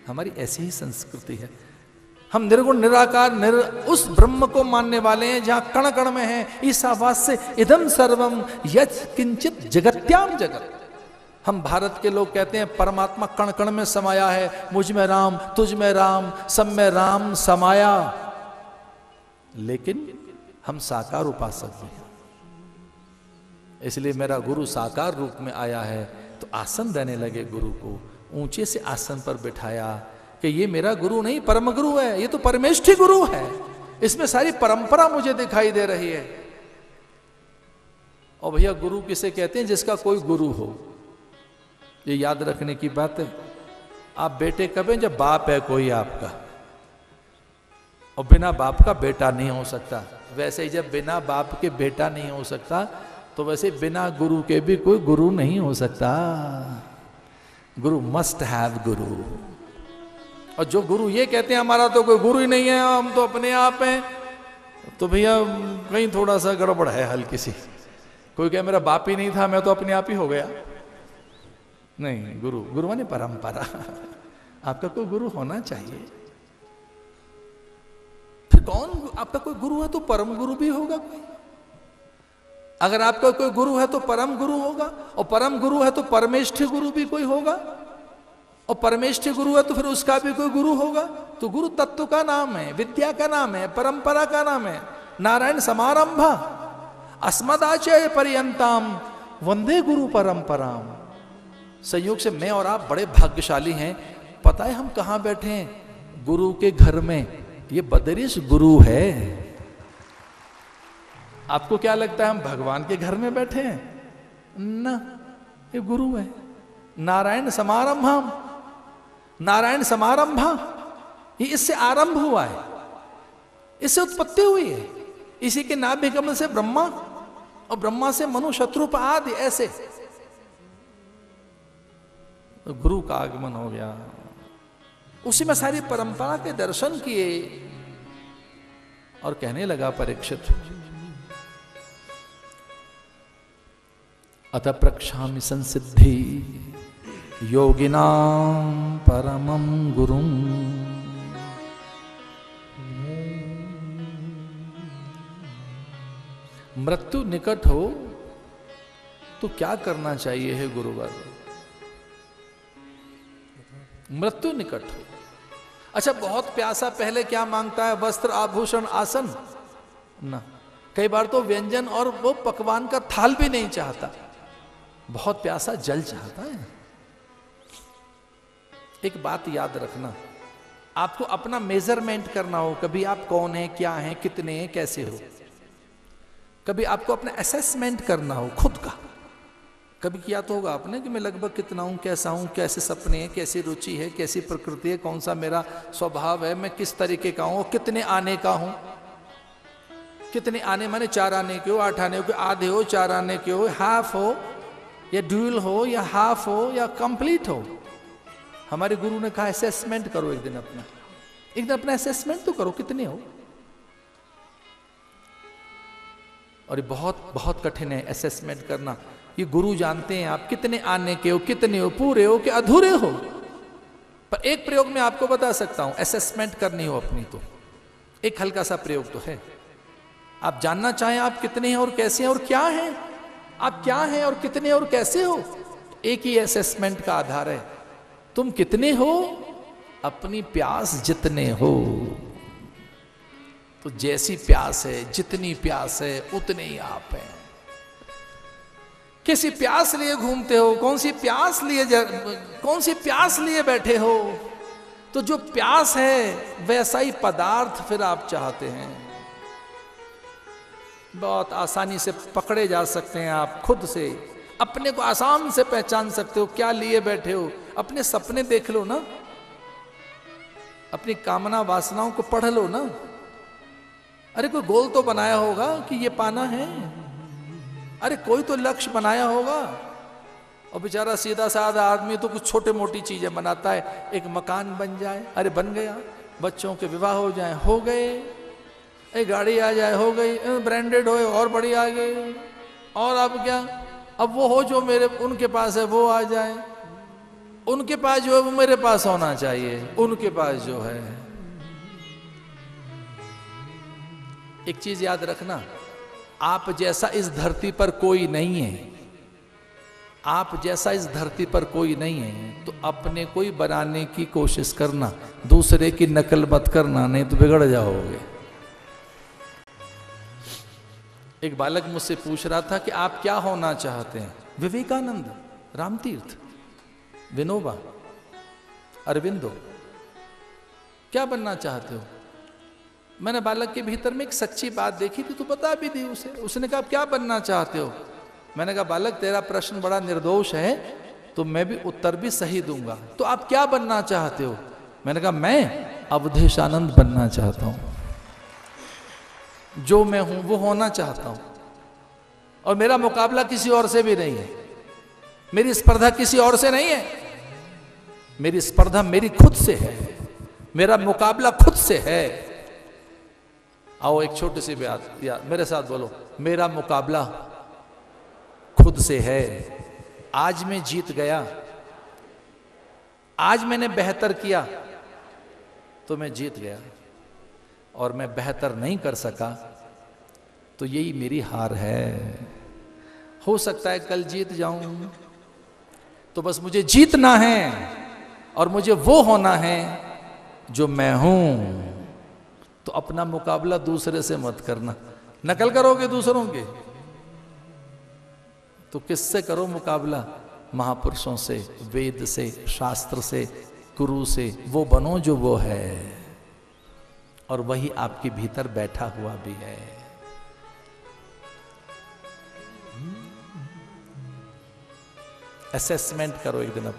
हमारी ऐसी ही संस्कृति है। हम निर्गुण निराकार उस ब्रह्म को मानने वाले हैं जहां कण कण में है ईसावास से इदम सर्वम यत् किंचित जगत्याम जगत। हम भारत के लोग कहते हैं परमात्मा कण कण में समाया है, मुझ में राम, तुझ में राम, सब में राम समाया। लेकिन हम साकार उपासक भी हैं, इसलिए मेरा गुरु साकार रूप में आया है तो आसन देने लगे गुरु को, ऊंचे से आसन पर बिठाया कि ये मेरा गुरु नहीं परम गुरु है, ये तो परमेष्ठी गुरु है, इसमें सारी परंपरा मुझे दिखाई दे रही है। और भैया गुरु किसे कहते हैं? जिसका कोई गुरु हो। ये याद रखने की बात है। आप बेटे कब हैं? जब बाप है कोई आपका, और बिना बाप का बेटा नहीं हो सकता। वैसे ही जब बिना बाप के बेटा नहीं हो सकता, तो वैसे बिना गुरु के भी कोई गुरु नहीं हो सकता। गुरु मस्ट हैव गुरु। और जो गुरु ये कहते हैं हमारा तो कोई गुरु ही नहीं है, हम तो अपने आप हैं, तो भैया कहीं थोड़ा सा गड़बड़ है हल्की सी। कोई कहे मेरा बाप ही नहीं था, मैं तो अपने आप ही हो गया। नहीं, गुरु, गुरु माने परंपरा। आपका कोई गुरु होना चाहिए। फिर कौन आपका कोई गुरु है तो परम गुरु भी होगा कोई। अगर आपका कोई गुरु है तो परम गुरु होगा, और परम गुरु है तो परमेष्ठी गुरु भी कोई होगा, और परमेष्ठी गुरु है तो फिर उसका भी कोई गुरु होगा। तो गुरु तत्व का नाम है, विद्या का नाम है, परंपरा का नाम है। नारायण समारंभा अस्मदाचार्य पर्यंताम वंदे गुरु परंपराम। संयोग से मैं और आप बड़े भाग्यशाली हैं। पता है हम कहां बैठे हैं? गुरु के घर में। ये बदरिश गुरु है। आपको क्या लगता है हम भगवान के घर में बैठे हैं? ना, ये गुरु है। नारायण समारंभा, नारायण समारंभा, ये इससे आरंभ हुआ है, इससे उत्पत्ति हुई है। इसी के नाभि कमल से ब्रह्मा, और ब्रह्मा से मनु, शत्रुप आदि, ऐसे तो गुरु का आगमन हो गया। उसी में सारी परंपरा के दर्शन किए और कहने लगा परीक्षित, अतः प्रक्षामि संसिद्धि योगिनां परमं गुरुं। मृत्यु निकट हो तो क्या करना चाहिए है गुरुवर? मृत्यु निकट हो। अच्छा, बहुत प्यासा पहले क्या मांगता है? वस्त्र, आभूषण, आसन ना। कई बार तो व्यंजन और वो पकवान का थाल भी नहीं चाहता। बहुत प्यासा जल चाहता है। एक बात याद रखना, आपको अपना मेजरमेंट करना हो, कभी आप कौन है, क्या है, कितने हैं, कैसे हो। कभी आपको अपना असेसमेंट करना हो खुद का। कभी किया तो होगा आपने कि मैं लगभग कितना हूं, कैसा हूं, कैसे सपने हैं, कैसी रुचि है, कैसी प्रकृति है, कौन सा मेरा स्वभाव है, मैं किस तरीके का हूं, कितने आने का हूं। कितने आने माने 4 आने के हो, 8 आने के, आधे हो, 4 आने के हो, हाफ हो या ड्यूल हो या हाफ हो या कंप्लीट हो। हमारे गुरु ने कहा असेसमेंट करो एक दिन अपना असेसमेंट तो करो, कितने हो। और ये बहुत बहुत कठिन है असेसमेंट करना। ये गुरु जानते हैं आप कितने आने के हो, कितने हो, पूरे हो कि अधूरे हो। पर एक प्रयोग में आपको बता सकता हूं, असेसमेंट करनी हो अपनी तो एक हल्का सा प्रयोग तो है। आप जानना चाहें आप कितने हैं और कैसे हैं और क्या हैं, आप क्या हैं और कितने और कैसे हो, एक ही असेसमेंट का आधार है। तुम कितने हो? अपनी प्यास जितने हो। तो जैसी प्यास है, जितनी प्यास है, उतने ही आप हैं। किसी प्यास लिए घूमते हो, कौन सी प्यास लिए बैठे हो, तो जो प्यास है वैसा ही पदार्थ फिर आप चाहते हैं। बहुत आसानी से पकड़े जा सकते हैं आप खुद से, अपने को आसान से पहचान सकते हो क्या लिए बैठे हो। अपने सपने देख लो ना, अपनी कामना वासनाओं को पढ़ लो ना। अरे कोई गोल तो बनाया होगा कि ये पाना है, अरे कोई तो लक्ष्य बनाया होगा। और बेचारा सीधा साधा आदमी तो कुछ छोटे मोटी चीजें बनाता है, एक मकान बन जाए, अरे बन गया, बच्चों के विवाह हो जाए, हो गए, एक गाड़ी आ जाए, हो गई, ब्रांडेड हो और बड़ी आ गई, और अब क्या, अब वो हो जो मेरे उनके पास है वो आ जाए। उनके पास जो है वो मेरे पास होना चाहिए, उनके पास जो है। एक चीज याद रखना, आप जैसा इस धरती पर कोई नहीं है, आप जैसा इस धरती पर कोई नहीं है, तो अपने को ही बनाने की कोशिश करना, दूसरे की नकल मत करना, नहीं तो बिगड़ जाओगे। एक बालक मुझसे पूछ रहा था कि आप क्या होना चाहते हैं? विवेकानंद, रामतीर्थ, विनोबा, अरविंदो, क्या बनना चाहते हो? मैंने बालक के भीतर में एक सच्ची बात देखी थी, तो बता भी दी उसे। उसने कहा क्या बनना चाहते हो? मैंने कहा बालक तेरा प्रश्न बड़ा निर्दोष है, तो मैं भी उत्तर भी सही दूंगा। तो आप क्या बनना चाहते हो? मैंने कहा मैं अवधेशानंद बनना चाहता हूं, जो मैं हूं वो होना चाहता हूं, और मेरा मुकाबला किसी और से भी नहीं है, मेरी स्पर्धा किसी और से नहीं है, मेरी स्पर्धा मेरी खुद से है, मेरा मुकाबला खुद से है। आओ एक छोटी सी बात या मेरे साथ बोलो, मेरा मुकाबला खुद से है। आज मैं जीत गया, आज मैंने बेहतर किया तो मैं जीत गया, और मैं बेहतर नहीं कर सका तो यही मेरी हार है। हो सकता है कल जीत जाऊं, तो बस मुझे जीतना है और मुझे वो होना है जो मैं हूं। तो अपना मुकाबला दूसरे से मत करना। नकल करोगे दूसरों के तो किससे करो मुकाबला? महापुरुषों से, वेद से, शास्त्र से, गुरु से। वो बनो जो वो है, और वही आपके भीतर बैठा हुआ भी है। असेसमेंट करो एक दिन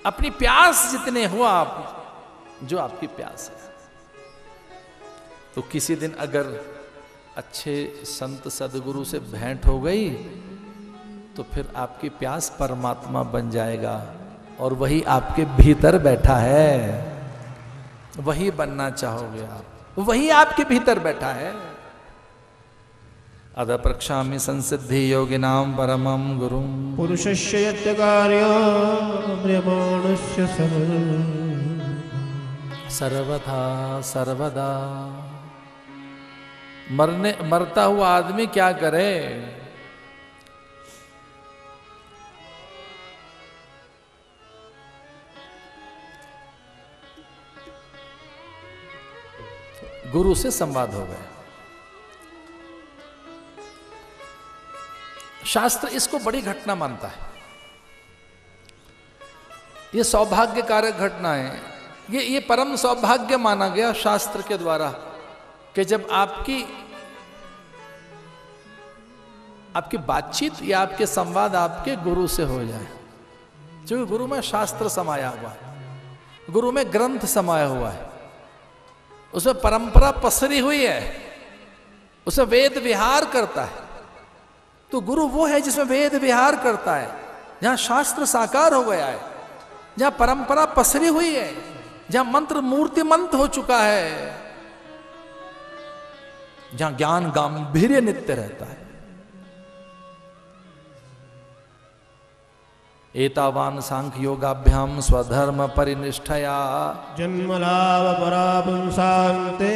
अपनी प्यास जितने हो आप, जो आपकी प्यास है। तो किसी दिन अगर अच्छे संत सदगुरु से भेंट हो गई तो फिर आपकी प्यास परमात्मा बन जाएगा, और वही आपके भीतर बैठा है, वही बनना चाहोगे आप, वही आपके भीतर बैठा है। अद प्रक्षामि संसिद्धि योगिनां परमं गुरुं पुरुषस्य यस्य कार्यं म्रियमाणस्य सर्वथा सर्वदा। मरता हुआ आदमी क्या करे? गुरु से संवाद हो गया। शास्त्र इसको बड़ी घटना मानता है, ये सौभाग्य कारक घटना है, ये परम सौभाग्य माना गया शास्त्र के द्वारा कि जब आपकी बातचीत या आपके संवाद आपके गुरु से हो जाए। क्योंकि गुरु में शास्त्र समाया हुआ है, गुरु में ग्रंथ समाया हुआ है, उसमें परंपरा पसरी हुई है, उसमें वेद विहार करता है। तो गुरु वो है जिसमें वेद विहार करता है, जहां शास्त्र साकार हो गया है, जहां परंपरा पसरी हुई है, जहां मंत्र मूर्तिमंत हो चुका है, जहां ज्ञान गांभीर्य नित्य रहता है। एतावान सांख्य योगाभ्याम स्वधर्म परिनिष्ठया जन्मलाभ परापुंसान्ते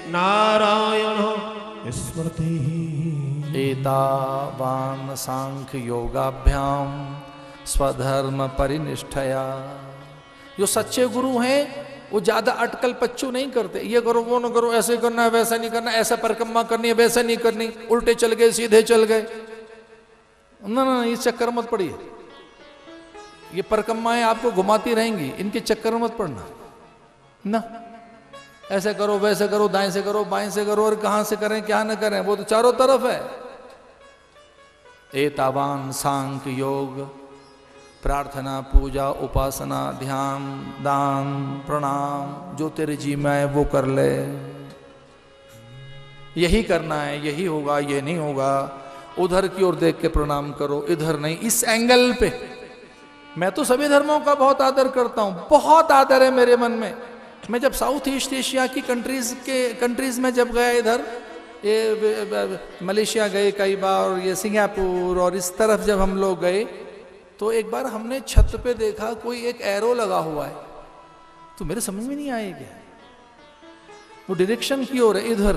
नारायण स्मृति। एतावान सांख्य योगाभ्याम स्वधर्म परिनिष्ठया। जो सच्चे गुरु हैं वो ज्यादा अटकल पच्चू नहीं करते, ये करो वो न करो, ऐसे करना है वैसा नहीं करना, ऐसा परिक्रमा करनी है वैसा नहीं करनी, उल्टे चल गए सीधे चल गए, ना ना इस चक्कर मत पड़िए। ये परिक्रमाएं आपको घुमाती रहेंगी, इनके चक्कर मत पड़ना ना। ऐसे करो वैसे करो, दाएं से करो बाएं से करो, और कहां से करें क्या न करें, वो तो चारों तरफ है। एतावान सांख्य योग, प्रार्थना पूजा उपासना ध्यान दान प्रणाम, जो तेरे जी में है वो कर ले, यही करना है, यही होगा, ये नहीं होगा, उधर की ओर देख के प्रणाम करो, इधर नहीं, इस एंगल पे। मैं तो सभी धर्मों का बहुत आदर करता हूं, बहुत आदर है मेरे मन में। मैं जब साउथ ईस्ट एशिया की कंट्रीज में जब गया, इधर ये मलेशिया गए कई बार, और ये सिंगापुर और इस तरफ जब हम लोग गए, तो एक बार हमने छत पे देखा कोई एक एरो लगा हुआ है, तो मेरे समझ में नहीं आया क्या, वो डायरेक्शन की ओर है इधर।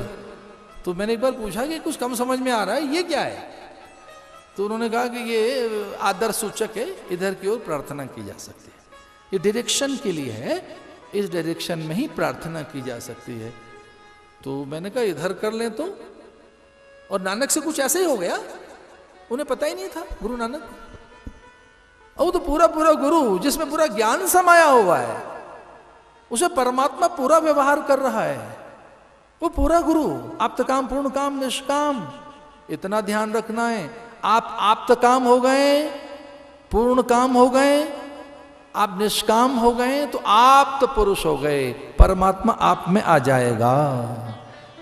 तो मैंने एक बार पूछा कि कुछ कम समझ में आ रहा है, ये क्या है? तो उन्होंने कहा कि ये आदर सूचक है, इधर की ओर प्रार्थना की जा सकती है, ये डायरेक्शन के लिए है, इस डायरेक्शन में ही प्रार्थना की जा सकती है। तो मैंने कहा इधर कर लें तो, और नानक से कुछ ऐसे ही हो गया, उन्हें पता ही नहीं था गुरु नानक। और तो पूरा पूरा गुरु जिसमें पूरा ज्ञान समाया हुआ है, उसे परमात्मा पूरा व्यवहार कर रहा है, वो पूरा गुरु। आप्त काम, पूर्ण काम, निष्काम, इतना ध्यान रखना है। आप आप्त काम हो गए, पूर्ण काम हो गए, आप निष्काम हो गए, तो आप तो पुरुष हो गए, परमात्मा आप में आ जाएगा।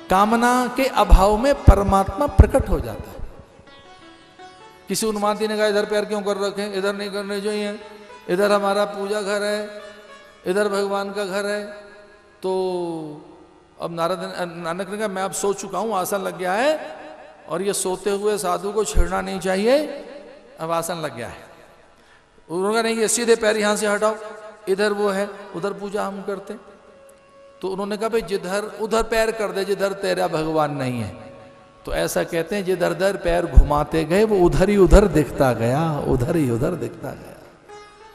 कामना के अभाव में परमात्मा प्रकट हो जाता है। किसी उन्मादी ने कहा इधर पैर क्यों कर रखे, इधर नहीं करने चाहिए, इधर हमारा पूजा घर है, इधर भगवान का घर है। तो अब नानक ने कहा मैं अब सो चुका हूं, आसन लग गया है, और ये सोते हुए साधु को छेड़ना नहीं चाहिए, अब आसन लग गया है। उन्होंने कहा नहीं, ये सीधे पैर यहां से हटाओ, इधर वो है, उधर पूजा हम करते। तो उन्होंने कहा भाई जिधर उधर पैर कर दे जिधर तेरा भगवान नहीं है। तो ऐसा कहते हैं जिधर उधर पैर घुमाते गए वो उधर ही उधर दिखता गया, उधर ही उधर दिखता गया।